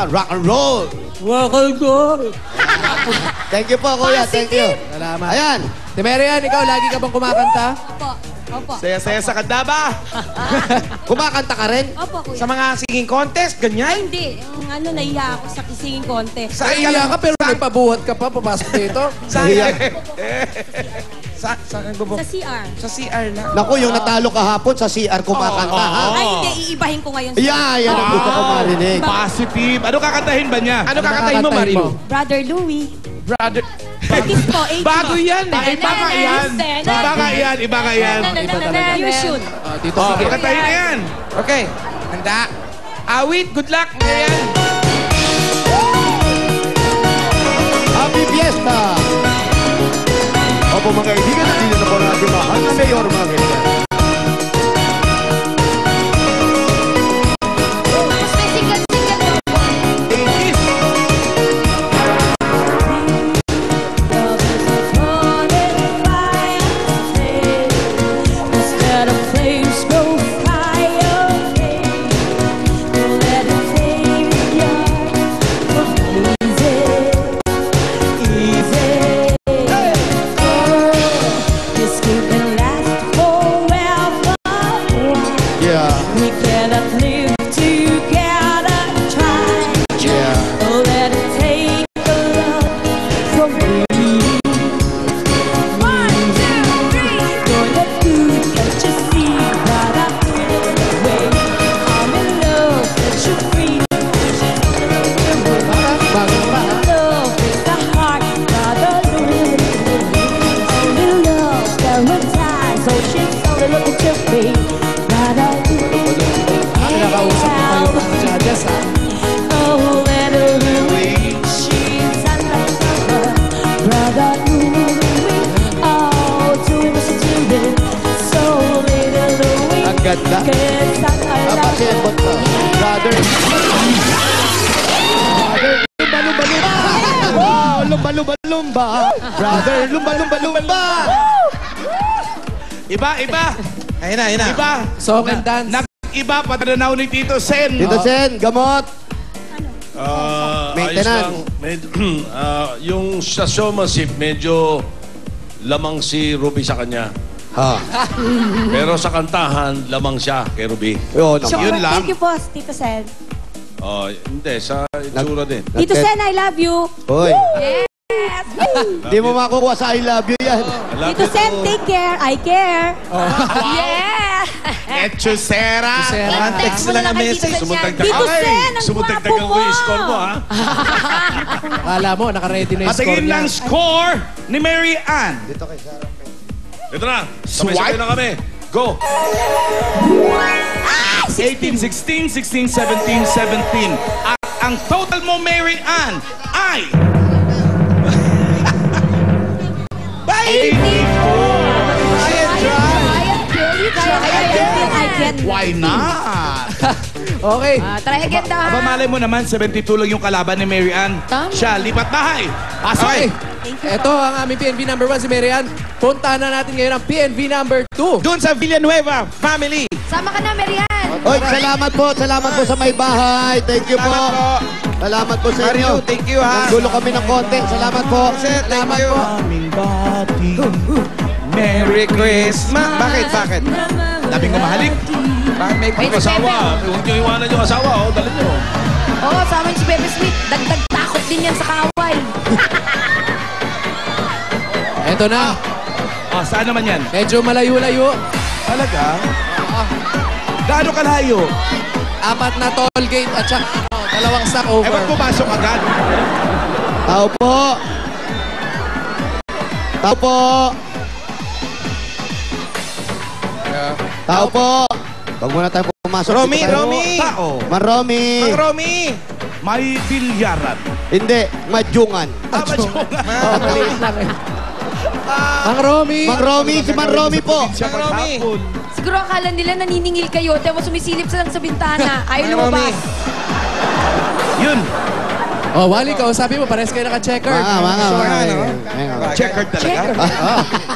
rock and roll. Rock and roll. Thank you po, kuya. Thank you. Salamat. Ayan. Si Marian, ikaw lagi ka bang kumakanta? Opo. Opo. Saya-saya sa kanta ba? Kumakanta ka rin? Opo, kuya. Sa mga singing contest, ganyan? Hindi. Yung ano, nahiya ako sa singing contest. Naiiya ka pero nagpabuhat ka pa, papasok dito. Saan? Nahiya. Saan Sa CR. Sa CR lang. Naku, yung natalo kahapon sa CR kumakanta, ha? Ay, hindi. Iibahin ko ngayon. Yan ang gusto ko marinig. Positive. Ano kakantahin ba niya? Ano kakatahin mo, Marilu? Brother Louie. Brother. 80s po, 80s. Bago yan eh. Iba ka yan. Iba ka yan. Iba ka yan. You should. Dito, Oh, sige. kakantahin na yan. Okay. Handa. Awit, good luck. Ngayon. Happy Fiesta! Opo mga kaibigan, hindi na po natin mahal na mayor mga kaibigan. Ganda. Napasipot pa. Brother. Lumba-lumba-lumba. Brother, lumba-lumba-lumba. Iba. Ayun na, ayun na. Iba. Song and dance. Nag-iba patranaw ni Tito Sen. Tito Sen, gamot. Maintenance. Yung sa showmanship, medyo lamang si Ruby sa kanya. Ha. Pero sa kantahan, lamang siya kay Ruby. Yun. Yun lang. Thank you po, Tito Sen. Hindi, sa itsura din. Tito Sen, I love you. Hoy. Yes! Hindi mo makukuha sa I love you yan. Tito Sen, take care. I care. Yeah! Etchusera. Text mo na lang kay Tito Sen. Sumutagdag- Tito Sen, ang Sumutagdagan gwapo ko mo. yung score mo, ha? Kala mo, naka-ready na yung score Patingin niya. ng score ni Mary Ann. Dito kay Sarah. Ito na. Sabay-sabay na kami. Go! 18, 16, 16, 17, 17. At ang total mo, Mary Ann, ay... 84! Why not? Okay. Try again daw. Aba, malay mo naman, 72 lang yung kalaban ni Mary Ann. Tama. Siya, lipat bahay. Pasok! Okay. Ito ang aming PNV number 1, si Marian. Puntahan na natin ngayon ang PNV number 2. Doon sa Villanueva family. Sama ka na, Marian. Oy, salamat po sa may bahay. Thank you po. Salamat po sa inyo. Mario, thank you, ha. Nagdulo kami ng konti. Salamat po. Sir, thank you. Aming bati. Merry Christmas. Bakit? Labing kumahalik. Bakit may Asawa. Huwag niyo iwanan yung asawa. Dali niyo. Oo, sama niyo si Pepe Smith. Dagdag takot din yan sa kaaway. Ito na. Saan naman yan? Medyo malayo-layo. Talaga? Gaano kalayo? 4 na toll gate at saka 2 stopover. Ba't pumasok agad? Tao po. Tao po. Tao po. Huwag muna tayo pumasok. Romy, Dito tayo. Romy. Tao. Man Romy. Mang Romy. May bilyaran. Hindi, madyungan. Maliit lang eh. Mang Romy. Mang Romy, si Man Romy po. Siya Mang Romy. paghapon. Siguro akala nila naniningil kayo. Tayo mo sumisilip sa bintana. Ayaw Mang Romy. lumabas. Yun. Oh, Wally, kausapin mo, parehas kayo naka-checkered. Mga. Checkered talaga.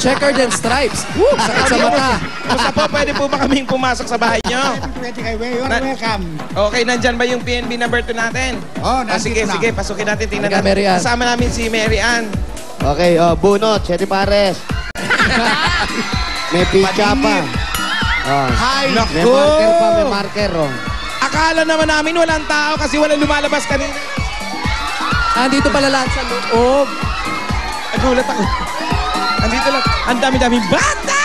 Checkered and stripes. Woo, sakit sa mata. Basta po, pwede po ba kaming pumasok sa bahay nyo? Pwede kayo. Welcome. Okay, nandyan ba yung PNB number 2 natin? Oh, nandito sige, na. sige, pasukin natin. Tingnan Halika, Mary Ann. Kasama namin si Mary Ann. Okay, bunot, Chetty Pares. May picha pa. Hi. May marker pa, may marker. Akala naman namin walang tao kasi walang lumalabas kanina. Andito pala lahat sa loob. Nagulat ako. Andito lang. Ang dami-daming bata!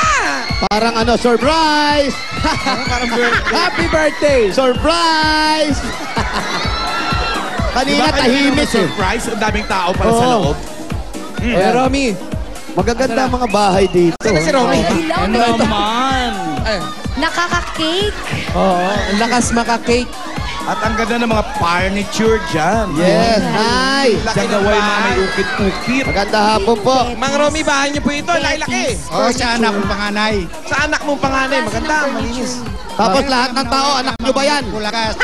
Parang surprise! Parang birthday. Happy birthday! Surprise! Kanina tahimik eh. Surprise, ang daming tao pala sa Oo. loob. Eh, Romy. Magaganda ang mga bahay dito. Saan na si Romy? Ano naman? Nakaka-cake. Oo, ang lakas maka-cake. At ang ganda ng mga furniture dyan. Yes, hi! Laki ng Gagawin mga bahay. may ukit-ukit. Maganda hapon po. Mang Romy, bahay niyo po ito. Laki-laki. Oh, sa anak kong panganay. Sa anak mong panganay. Maganda, malinis. Tapos lahat ng tao, anak nyo ba yan? Bulakas.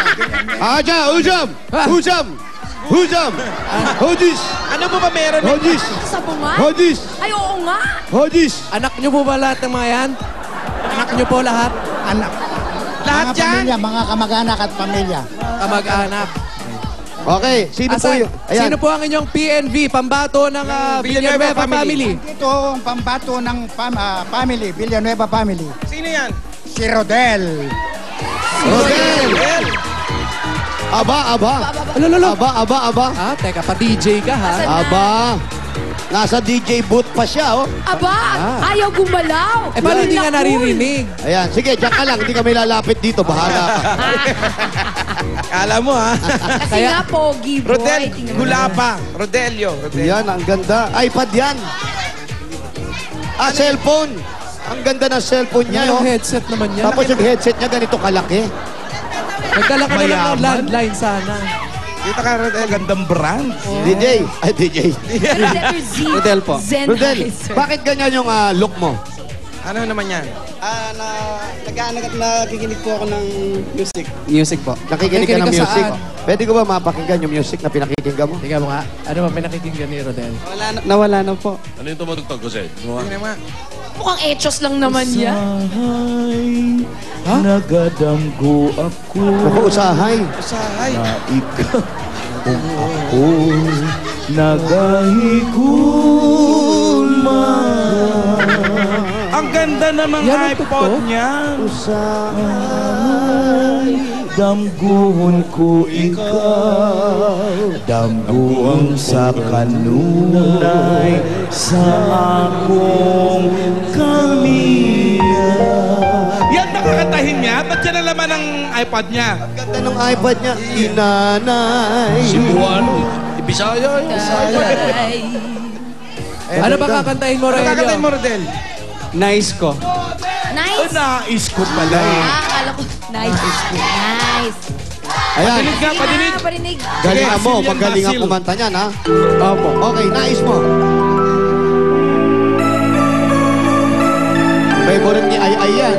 Ujam! Ujam! Ujam! Hodis! Ano po ba meron? Hodis! Sa bunga? Hodis! Ay, oo nga. Hodis! Anak niyo po ba lahat ng mga yan? Anak niyo po lahat? Anak. Lahat Mga dyan? pamilya, mga kamag-anak at pamilya. Kamag-anak. Okay, sino po Asan? yun? Ayan. Sino po ang inyong PNV, pambato ng Villanueva Villanueva family? Ito ang pambato ng family, Villanueva family. Sino yan? Si Rodel. Rodel! Aba! Alololo. Aba! Ah, teka, pa-DJ ka ha? Asan? Aba! Nasa DJ booth pa siya, oh. Aba, ayaw gumalaw. Eh, paano hindi nga Naku. naririnig? Ayan, sige, diyan ka lang. Hindi kami lalapit dito. Bahala ka. Kala mo ha? Kasi nga, pogi boy. Rodel, Tingnan mo. Gulapa. Rodelio. Yan, ang ganda. iPad yan. Cellphone. Ang ganda ng cellphone niya, Yung oh. headset naman yan. Tapos yung headset niya ganito kalaki. Nagdala ka na lang ng Mayaman. landline sana. Dito ka, Rodel. Gandang brand. DJ. Ay, DJ. Letter Z. Rodel po. Rodel, Sennheiser. bakit ganyan yung look mo? Ano naman yan? Nakikinig po ako ng music. Music po. Nakikinig ka ng Nakikinig ka music. saan? Pwede ko ba mapakinggan yung music na pinakikinggan mo? Tingnan mo nga. Ano ba pinakikinggan ni Rodel? Nawala na po. Ano yung tumutugtog ko sa'yo? Tingnan mo nga. Mukhang echos lang naman yan. Nagadamgo ako Naku, usahay. Usahay. na ikaw kung ako nagahigulma. Ang ganda namang Yan ang iPod tugtog? niya. Usahay. Damguhon ko ikaw, damguhon sa kanunay sa akong kamiya. Yan nakakantahin niya? Ba't yan ang laman ng iPod niya? Ganda ng iPad niya. Inanay. Si Juan, Bisaya yun. Ay. Ano ba kakantahin mo, Ano Rodel? kakatayin mo, Rodel? Nice ko. Nice. Nais ko pala eh. Akala ko. Nice. Nice. Ayan. Padinig nga, padinig. Parinig. Galingan mo. Basil yan, Magalingan Basil. kumanta niyan, ha? Opo. Okay, nais mo. Favorite ni Ay yan.